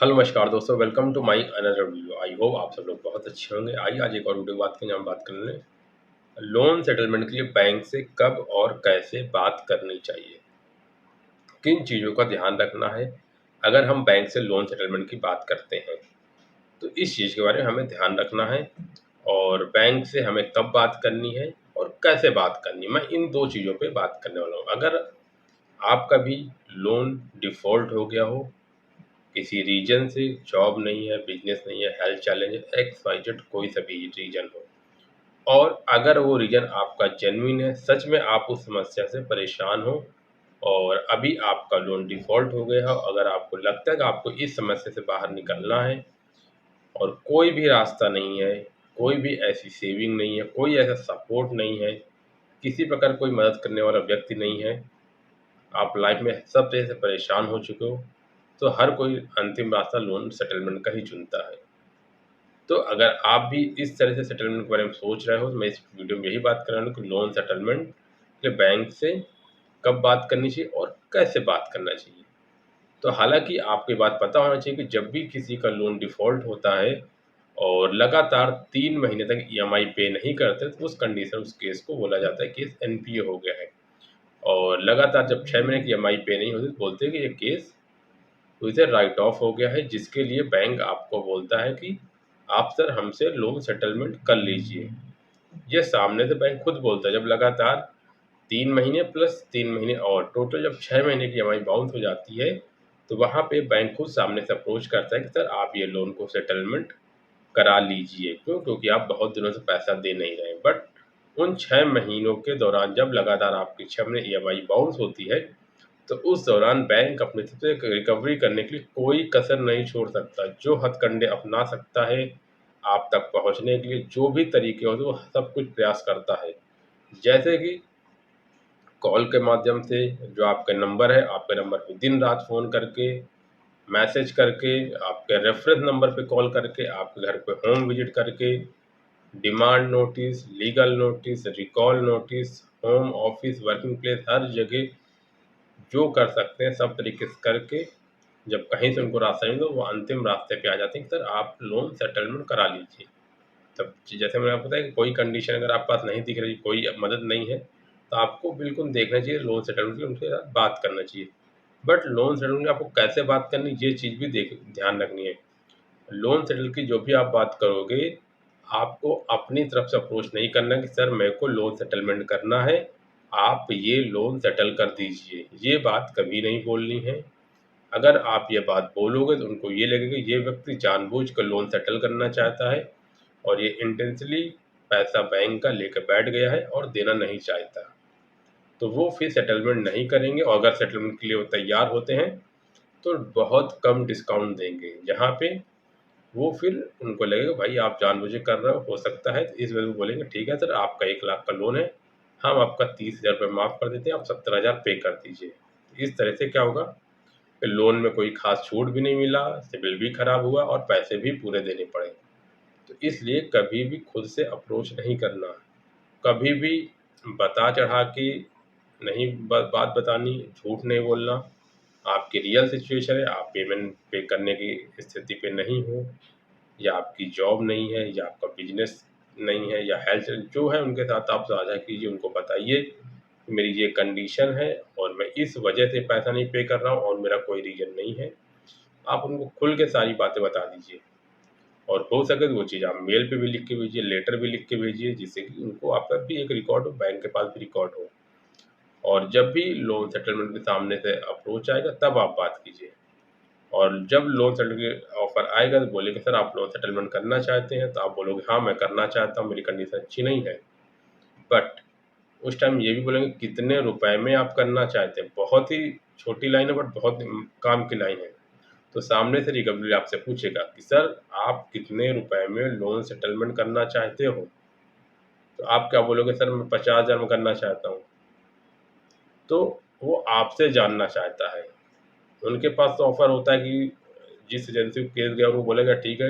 Hello नमस्कार दोस्तों, welcome to my another video. I hope आप सब लोग बहुत अच्छे होंगे। आइए आज एक और वीडियो बात करें, हम बात करने लोन सेटलमेंट के लिए बैंक से कब और कैसे बात करनी चाहिए, किन चीज़ों का ध्यान रखना है अगर हम बैंक से लोन सेटलमेंट की बात करते हैं। तो इस चीज़ के बारे में हमें ध्यान रखना है और बैंक से हमें कब बात करनी है और कैसे बात करनी है। मैं इन दो चीज़ों पे बात करने वाला हूँ। अगर आपका भी लोन डिफ़ॉल्ट हो गया हो, किसी रीजन से, जॉब नहीं है, बिजनेस नहीं है, हेल्थ चैलेंज है, एक्स वाई जेड कोई सा भी रीजन हो, और अगर वो रीजन आपका जेन्युइन है, सच में आप उस समस्या से परेशान हो और अभी आपका लोन डिफ़ॉल्ट हो गया हो, अगर आपको लगता है कि आपको इस समस्या से बाहर निकलना है और कोई भी रास्ता नहीं है, कोई भी ऐसी सेविंग नहीं है, कोई ऐसा सपोर्ट नहीं है, किसी प्रकार कोई मदद करने वाला व्यक्ति नहीं है, आप लाइफ में सब तरह से परेशान हो चुके हो, तो हर कोई अंतिम रास्ता लोन सेटलमेंट का ही चुनता है। तो अगर आप भी इस तरह से सेटलमेंट के बारे में सोच रहे हो, तो मैं इस वीडियो में यही बात कर रहा हूँ कि लोन सेटलमेंट के बैंक से कब बात करनी चाहिए और कैसे बात करना चाहिए। तो हालाँकि आपको ये बात पता होना चाहिए कि जब भी किसी का लोन डिफ़ॉल्ट होता है और लगातार 3 महीने तक ईएमआई पे नहीं करते, तो उस कंडीशन उस केस को बोला जाता है केस एनपीए हो गया है। और लगातार जब 6 महीने की ईएमआई पे नहीं होती, तो बोलते हैं कि ये केस तो इसे राइट ऑफ हो गया है, जिसके लिए बैंक आपको बोलता है कि आप सर हमसे लोन सेटलमेंट कर लीजिए। ये सामने से बैंक खुद बोलता है, जब लगातार 3 महीने प्लस 3 महीने और टोटल जब 6 महीने की ईएमआई बाउंस हो जाती है, तो वहाँ पे बैंक खुद सामने से अप्रोच करता है कि सर आप ये लोन को सेटलमेंट करा लीजिए। क्यों? क्योंकि आप बहुत दिनों से पैसा दे नहीं रहे हैं। बट उन 6 महीनों के दौरान जब लगातार आपकी 6 महीने ईएमआई बाउंस होती है, तो उस दौरान बैंक अपनी तरफ से रिकवरी करने के लिए कोई कसर नहीं छोड़ सकता। जो हथकंडे अपना सकता है, आप तक पहुँचने के लिए जो भी तरीके होते हैं, वो सब कुछ प्रयास करता है। जैसे कि कॉल के माध्यम से, जो आपके नंबर है, आपके नंबर पे दिन-रात फ़ोन करके, मैसेज करके, आपके रेफ़रेंस नंबर पे कॉल करके, आपके घर पे होम विज़िट करके, demand notice, legal notice, recall notice, home office, working place, हर जगह जो कर सकते हैं सब तरीके से करके, जब कहीं से उनको रास्ता नहीं, तो वो अंतिम रास्ते पे आ जाते हैं कि सर आप लोन सेटलमेंट करा लीजिए। तब जैसे मैंने आपको बताया कि कोई कंडीशन अगर आपके पास नहीं दिख रही, कोई मदद नहीं है, तो आपको बिल्कुल देखना चाहिए लोन सेटलमेंट के लिए उनके साथ बात करना चाहिए। बट लोन सेटलमेंट में आपको कैसे बात करनी, ये चीज़ भी ध्यान रखनी है। लोन सेटल की जो भी आप बात करोगे, आपको अपनी तरफ से अप्रोच नहीं करना है कि सर मेरे को लोन सेटलमेंट करना है, आप ये लोन सेटल कर दीजिए। ये बात कभी नहीं बोलनी है। अगर आप ये बात बोलोगे तो उनको ये लगेगा ये व्यक्ति जानबूझकर लोन सेटल करना चाहता है और ये इंटेंशनली पैसा बैंक का लेकर बैठ गया है और देना नहीं चाहता। तो वो फिर सेटलमेंट नहीं करेंगे और अगर सेटलमेंट के लिए वो तैयार होते हैं, तो बहुत कम डिस्काउंट देंगे। जहाँ पे वो फिर उनको लगेगा भाई आप जानबूझ के कर रहे हो सकता है, तो इस वजह से वो बोलेंगे ठीक है सर आपका 1 लाख का लोन है, हम आपका 30,000 रुपए माफ़ कर देते हैं, आप 70,000 पे कर दीजिए। इस तरह से क्या होगा कि लोन में कोई ख़ास छूट भी नहीं मिला, सिबिल भी खराब हुआ और पैसे भी पूरे देने पड़े। तो इसलिए कभी भी खुद से अप्रोच नहीं करना, कभी भी बता चढ़ा के नहीं बात बतानी, झूठ नहीं बोलना। आपकी रियल सिचुएशन है, आप पेमेंट पे करने की स्थिति पे नहीं हो, या आपकी जॉब नहीं है, या आपका बिज़नेस नहीं है, या हेल्थ जो है उनके साथ आप साझा कीजिए, उनको बताइए कि मेरी ये कंडीशन है और मैं इस वजह से पैसा नहीं पे कर रहा हूँ और मेरा कोई रीज़न नहीं है। आप उनको खुल के सारी बातें बता दीजिए और हो सके तो वो चीज़ आप मेल पे भी लिख के भेजिए, लेटर भी लिख के भेजिए, जिससे कि उनको आपका भी एक रिकॉर्ड हो, बैंक के पास भी रिकॉर्ड हो। और जब भी लोन सेटलमेंट के सामने से अप्रोच आएगा तब आप बात कीजिए। और जब लोन सेटलमेंट ऑफ़र आएगा तो बोलेंगे सर आप लोन सेटलमेंट करना चाहते हैं? तो आप बोलोगे हाँ, मैं करना चाहता हूँ, मेरी कंडीशन अच्छी नहीं है। बट उस टाइम ये भी बोलेंगे कितने रुपए में आप करना चाहते हैं? बहुत ही छोटी लाइन है बट बहुत काम की लाइन है। तो सामने से रिकवरी आपसे पूछेगा कि सर आप कितने रुपए में लोन सेटलमेंट करना चाहते हो? तो आप क्या बोलोगे सर मैं 50,000 में करना चाहता हूँ। तो वो आपसे जानना चाहता है। उनके पास तो ऑफ़र होता है कि जिस एजेंसी को केस गया वो बोलेगा ठीक है,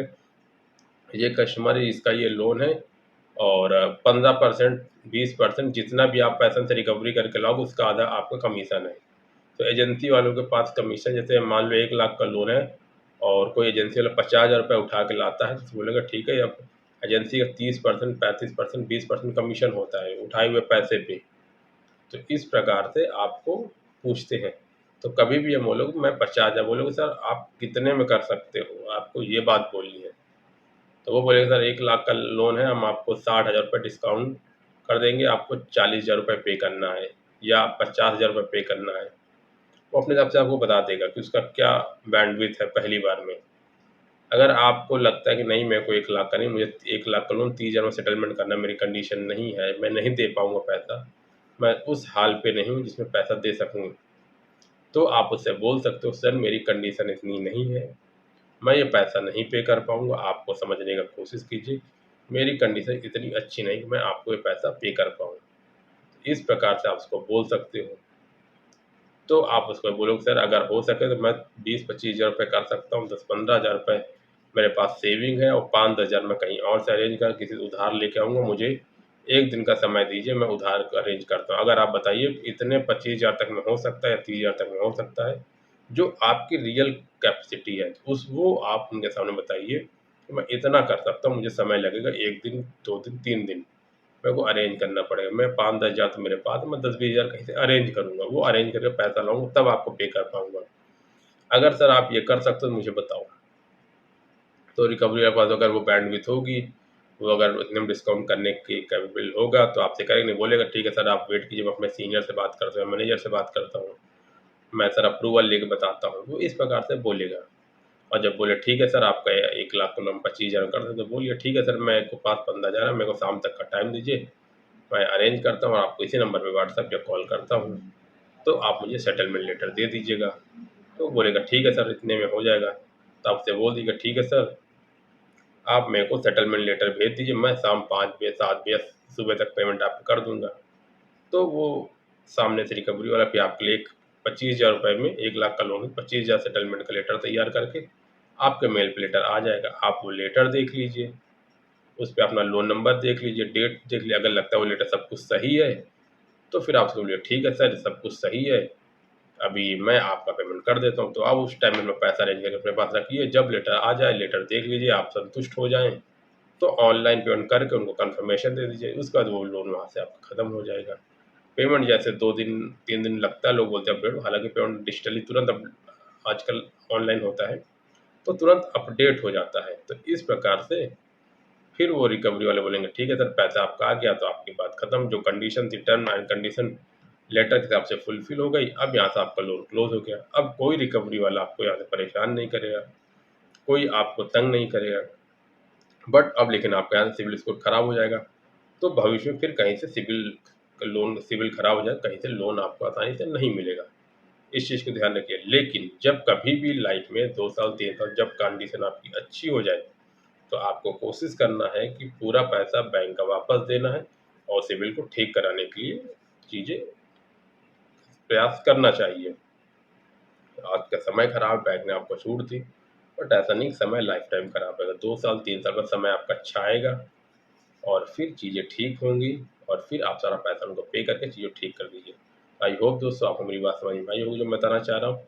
ये कस्टमर है, इसका ये लोन है और 15% 20% जितना भी आप पैसे से रिकवरी करके लाओगे उसका आधा आपका कमीशन है। तो एजेंसी वालों के पास कमीशन जैसे मान लो 1 लाख का लोन है और कोई एजेंसी वाला 50,000 रुपये उठा के लाता है तो बोलेगा ठीक है, अब एजेंसी का 30%, 35%, 20% कमीशन होता है उठाए हुए पैसे पे। तो इस प्रकार से आपको पूछते हैं। तो कभी भी हम बोलोगे मैं 50,000, बोलोगे सर आप कितने में कर सकते हो, आपको ये बात बोलनी है। तो वो बोलेगा सर 1 लाख का लोन है, हम आपको 60,000 रुपये डिस्काउंट कर देंगे, आपको 40,000 रुपये पे करना है या 50,000 रुपये पे करना है। वो अपने हिसाब से आपको बता देगा कि उसका क्या बैंडविड्थ है पहली बार में। अगर आपको लगता है कि नहीं मेरे को 1 लाख का नहीं, मुझे 1 लाख का लोन 30,000 में सेटलमेंट करना मेरी कंडीशन नहीं है, मैं नहीं दे पाऊँगा पैसा, मैं उस हाल पे नहीं हूँ जिसमें पैसा दे सकूँ। तो आप उससे बोल सकते हो सर मेरी कंडीशन इतनी नहीं है, मैं ये पैसा नहीं पे कर पाऊँगा, आपको समझने का कोशिश कीजिए। मेरी कंडीशन इतनी अच्छी नहीं कि मैं आपको ये पैसा पे कर पाऊँ। इस प्रकार से आप उसको बोल सकते हो। तो आप उसको बोलोगे सर अगर हो सके तो मैं 20-25,000 रुपये कर सकता हूँ, 10-15,000 रुपये मेरे पास सेविंग है और 5-10,000 मैं कहीं और से अरेंज कर किसी से उधार लेके आऊँगा, मुझे 1 दिन का समय दीजिए, मैं उधार अरेंज करता हूँ। अगर आप बताइए इतने 25,000 तक में हो सकता है या 30,000 तक में हो सकता है, जो आपकी रियल कैपेसिटी है, उस वो आप उनके सामने बताइए कि मैं इतना कर सकता हूँ, मुझे समय लगेगा 1 दिन, 2 दिन, 3 दिन। मेरे को अरेंज करना पड़ेगा। मैं 5-10 हज़ार तो मेरे पास है, मैं 10-20 हज़ार कहीं से अरेंज करूँगा। वो अरेंज करके पैसा लाऊँगा तब आपको पे कर पाऊँगा। अगर सर आप ये कर सकते हो तो मुझे बताओ। तो रिकवरी के पास अगर वो बैंडविड्थ होगी, वो अगर इतने में डिस्काउंट करने की कैपेबल होगा तो आपसे करेंगे, नहीं बोलेगा ठीक है सर आप वेट कीजिए, मैं अपने सीनियर से बात करता हूँ, मैनेजर से बात करता हूँ, मैं सर अप्रूवल लेके बताता हूँ। वो इस प्रकार से बोलेगा। और जब बोले ठीक है सर आपका 1 लाख को हम 25,000 कर दें, तो बोलिए ठीक है सर मेरे को पास 15,000 है, मेरे को शाम तक का टाइम दीजिए, मैं अरेंज करता हूँ और आपको इसी नंबर पे व्हाट्सएप या कॉल करता हूँ, तो आप मुझे सेटलमेंट लेटर दे दीजिएगा। तो बोलेगा ठीक है सर इतने में हो जाएगा। तो आपसे बोल दीजिएगा ठीक है सर, आप मेरे को सेटलमेंट लेटर भेज दीजिए, मैं शाम 5 बजे 7 बजे सुबह तक पेमेंट आपको कर दूँगा। तो वो सामने से रिकवरी वाला फिर आपके लिए 25,000 रुपये में 1 लाख का लोन 25,000 सेटलमेंट का लेटर तैयार करके आपके मेल पे लेटर आ जाएगा। आप वो लेटर देख लीजिए, उस पे अपना लोन नंबर देख लीजिए, डेट देख लीजिए, अगर लगता है वो लेटर सब कुछ सही है, तो फिर आप उसको बोलिए ठीक है सर सब कुछ सही है, अभी मैं आपका पेमेंट कर देता हूँ। तो आप उस टाइम में अपना पैसा अरेंज करके अपने पास रखिए, जब लेटर आ जाए लेटर देख लीजिए, आप संतुष्ट हो जाएँ, तो ऑनलाइन पेमेंट करके उनको कन्फर्मेशन दे दीजिए, उसके बाद वो लोन वहाँ से आपका खत्म हो जाएगा। पेमेंट जैसे 2 दिन 3 दिन लगता है, लोग बोलते हैं अपडेट, हालाँकि पेमेंट डिजिटली तुरंत अब आजकल ऑनलाइन होता है, तो तुरंत अपडेट हो जाता है। तो इस प्रकार से फिर वो रिकवरी वाले बोलेंगे ठीक है सर पैसा आपका आ गया, तो आपकी बात खत्म, जो कंडीशन थी टर्म एंड कंडीशन लेटर के हिसाब से फुलफिल हो गई, अब यहाँ से आपका लोन क्लोज हो गया। अब कोई रिकवरी वाला आपको यहाँ से परेशान नहीं करेगा, कोई आपको तंग नहीं करेगा। बट अब लेकिन आपका यहाँ से सिविल स्कोर खराब हो जाएगा, तो भविष्य में फिर कहीं से सिविल खराब हो जाए, कहीं से लोन आपको आसानी से नहीं मिलेगा। इस चीज़ को ध्यान रखिए। लेकिन जब कभी भी लाइफ में 2 साल 3 साल जब कंडीशन आपकी अच्छी हो जाए, तो आपको कोशिश करना है कि पूरा पैसा बैंक का वापस देना है और सिविल को ठीक कराने के लिए चीज़ें प्रयास करना चाहिए। आज का समय खराब, बैंक ने आपको छूट दी, बट ऐसा नहीं समय लाइफ टाइम खराब रहेगा। 2 साल 3 साल का समय आपका अच्छा आएगा और फिर चीज़ें ठीक होंगी और फिर आप सारा पैसा उनको पे करके चीज़ें ठीक कर दीजिए। आई होप दोस्तों आपको मेरी बात समझ में आई होगी जो मैं बताना चाह रहा हूँ।